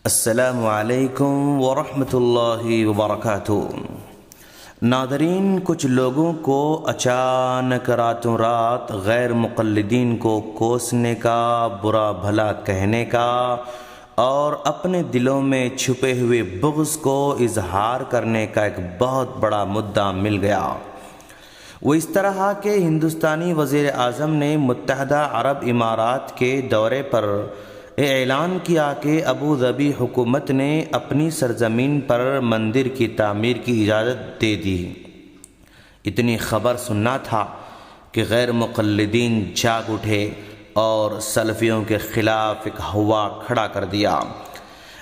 السلام علیکم ورحمۃ اللہ وبرکاتہ۔ ناظرین، کچھ لوگوں کو اچانک راتوں رات غیر مقلدین کو کوسنے کا، برا بھلا کہنے کا اور اپنے دلوں میں چھپے ہوئے بغض کو اظہار کرنے کا ایک بہت بڑا مدعا مل گیا۔ وہ اس طرح کہ ہندوستانی وزیر اعظم نے متحدہ عرب امارات کے دورے پر اعلان کیا کہ ابوظبی حکومت نے اپنی سرزمین پر مندر کی تعمیر کی اجازت دے دی۔ اتنی خبر سننا تھا کہ غیر مقلدین جاگ اٹھے اور سلفیوں کے خلاف ایک ہوا کھڑا کر دیا۔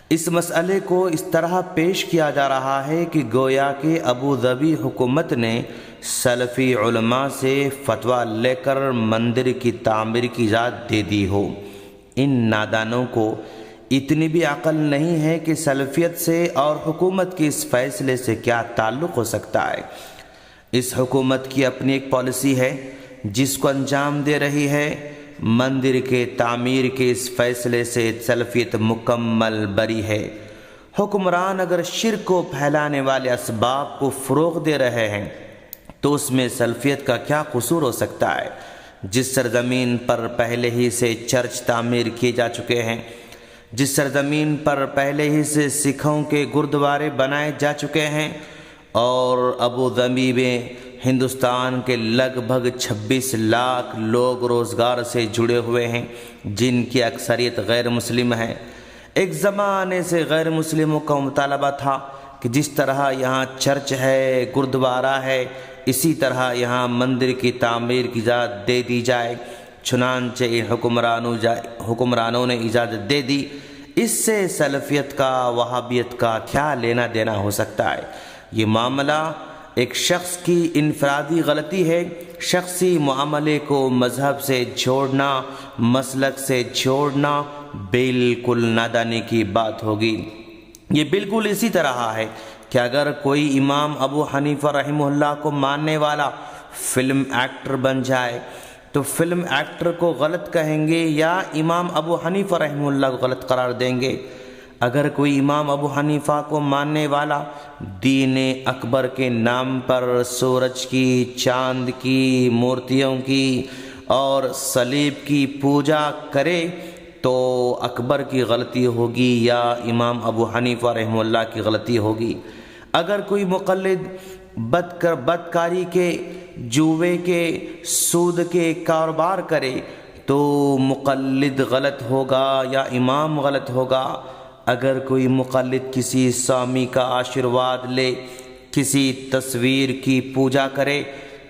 اس مسئلے کو اس طرح پیش کیا جا رہا ہے کہ گویا کہ ابوظبی حکومت نے سلفی علماء سے فتویٰ لے کر مندر کی تعمیر کی اجازت دے دی ہو۔ ان نادانوں کو اتنی بھی عقل نہیں ہے کہ سلفیت سے اور حکومت کے اس فیصلے سے کیا تعلق ہو سکتا ہے۔ اس حکومت کی اپنی ایک پالیسی ہے جس کو انجام دے رہی ہے۔ مندر کے تعمیر کے اس فیصلے سے سلفیت مکمل بری ہے۔ حکمران اگر شرک کو پھیلانے والے اسباب کو فروغ دے رہے ہیں تو اس میں سلفیت کا کیا قصور ہو سکتا ہے؟ جس سرزمین پر پہلے ہی سے چرچ تعمیر کیے جا چکے ہیں، جس سرزمین پر پہلے ہی سے سکھوں کے گردوارے بنائے جا چکے ہیں، اور ابوظبی میں ہندوستان کے لگ بھگ 26 لاکھ لوگ روزگار سے جڑے ہوئے ہیں جن کی اکثریت غیر مسلم ہے۔ ایک زمانے سے غیر مسلموں کا مطالبہ تھا کہ جس طرح یہاں چرچ ہے، گردوارہ ہے، اسی طرح یہاں مندر کی تعمیر کی اجازت دے دی جائے۔ چنانچہ حکمرانوں نے اجازت دے دی۔ اس سے سلفیت کا، وہابیت کا کیا لینا دینا ہو سکتا ہے؟ یہ معاملہ ایک شخص کی انفرادی غلطی ہے۔ شخصی معاملے کو مذہب سے جوڑنا، مسلک سے جوڑنا بالکل نادانی کی بات ہوگی۔ یہ بالکل اسی طرح ہے کہ اگر کوئی امام ابو حنیفہ رحمہ اللہ کو ماننے والا فلم ایکٹر بن جائے تو فلم ایکٹر کو غلط کہیں گے یا امام ابو حنیفہ رحمہ اللہ کو غلط قرار دیں گے۔ اگر کوئی امام ابو حنیفہ کو ماننے والا دین اکبر کے نام پر سورج کی، چاند کی، مورتیوں کی اور صلیب کی پوجا کرے تو اکبر کی غلطی ہوگی یا امام ابو حنیفہ رحمہ اللہ کی غلطی ہوگی۔ اگر کوئی مقلد بدکاری کے، جوے کے، سود کے کاروبار کرے تو مقلد غلط ہوگا یا امام غلط ہوگا۔ اگر کوئی مقلد کسی سامی کا آشیرواد لے، کسی تصویر کی پوجا کرے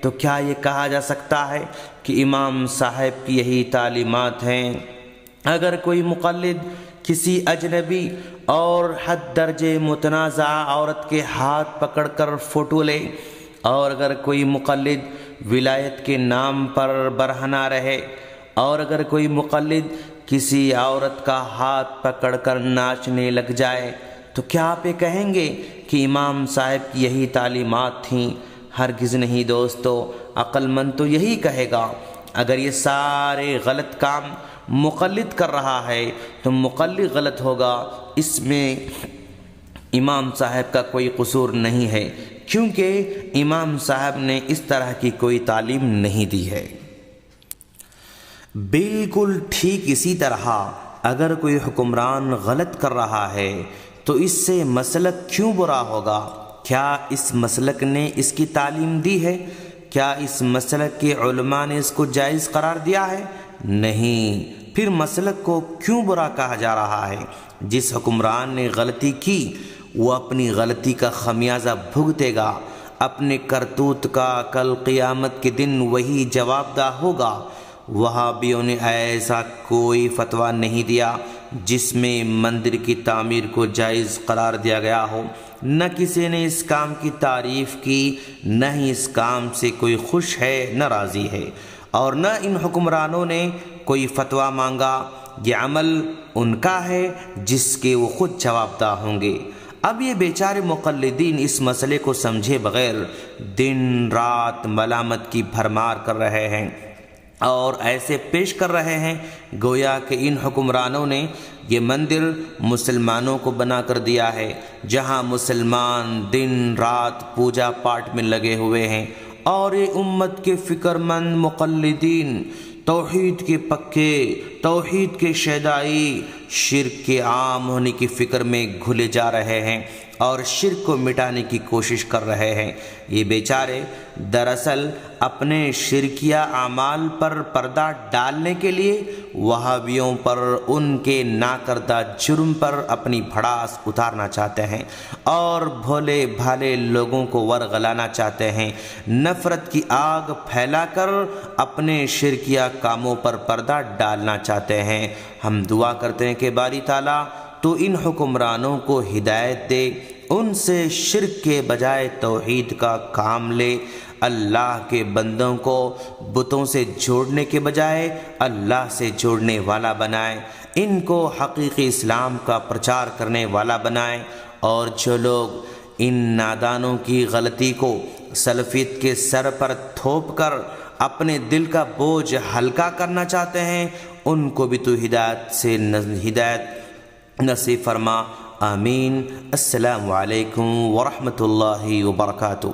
تو کیا یہ کہا جا سکتا ہے کہ امام صاحب کی یہی تعلیمات ہیں؟ اگر کوئی مقلد کسی اجنبی اور حد درجے متنازع عورت کے ہاتھ پکڑ کر فوٹو لے، اور اگر کوئی مقلد ولایت کے نام پر برہنہ رہے، اور اگر کوئی مقلد کسی عورت کا ہاتھ پکڑ کر ناچنے لگ جائے تو کیا آپ یہ کہیں گے کہ امام صاحب کی یہی تعلیمات تھیں؟ ہرگز نہیں دوستو۔ عقل مند تو یہی کہے گا اگر یہ سارے غلط کام مقلد کر رہا ہے تو مقلد غلط ہوگا، اس میں امام صاحب کا کوئی قصور نہیں ہے، کیونکہ امام صاحب نے اس طرح کی کوئی تعلیم نہیں دی ہے۔ بالکل ٹھیک اسی طرح اگر کوئی حکمران غلط کر رہا ہے تو اس سے مسلک کیوں برا ہوگا؟ کیا اس مسلک نے اس کی تعلیم دی ہے؟ کیا اس مسلک کے علماء نے اس کو جائز قرار دیا ہے؟ نہیں۔ پھر مسلک کو کیوں برا کہا جا رہا ہے؟ جس حکمران نے غلطی کی وہ اپنی غلطی کا خمیازہ بھگتے گا، اپنے کرتوت کا کل قیامت کے دن وہی جواب دہ ہوگا۔ وہابیوں نے ایسا کوئی فتویٰ نہیں دیا جس میں مندر کی تعمیر کو جائز قرار دیا گیا ہو۔ نہ کسی نے اس کام کی تعریف کی، نہ ہی اس کام سے کوئی خوش ہے نہ راضی ہے، اور نہ ان حکمرانوں نے کوئی فتویٰ مانگا۔ یہ عمل ان کا ہے جس کے وہ خود جواب دہ ہوں گے۔ اب یہ بیچارے مقلدین اس مسئلے کو سمجھے بغیر دن رات ملامت کی بھرمار کر رہے ہیں۔ اور ایسے پیش کر رہے ہیں گویا کہ ان حکمرانوں نے یہ مندر مسلمانوں کو بنا کر دیا ہے، جہاں مسلمان دن رات پوجا پاٹ میں لگے ہوئے ہیں، اور یہ امت کے فکر مند مقلدین توحید کے پکے، توحید کے شیدائی، شرک کے عام ہونے کی فکر میں گھلے جا رہے ہیں اور شرک کو مٹانے کی کوشش کر رہے ہیں۔ یہ بیچارے دراصل اپنے شرکیہ اعمال پر پردہ ڈالنے کے لیے وہابیوں پر ان کے ناکردہ جرم پر اپنی بھڑاس اتارنا چاہتے ہیں اور بھولے بھالے لوگوں کو ورغلانا چاہتے ہیں، نفرت کی آگ پھیلا کر اپنے شرکیہ کاموں پر پردہ ڈالنا چاہتے ہیں۔ ہم دعا کرتے ہیں کہ باری تعالیٰ تو ان حکمرانوں کو ہدایت دے، ان سے شرک کے بجائے توحید کا کام لے، اللہ کے بندوں کو بتوں سے جوڑنے کے بجائے اللہ سے جوڑنے والا بنائے، ان کو حقیقی اسلام کا پرچار کرنے والا بنائے، اور جو لوگ ان نادانوں کی غلطی کو سلفیت کے سر پر تھوپ کر اپنے دل کا بوجھ ہلکا کرنا چاہتے ہیں، ان کو بھی تو ہدایت نصیب فرما، آمین۔ السلام علیکم ورحمۃ اللہ وبرکاتہ۔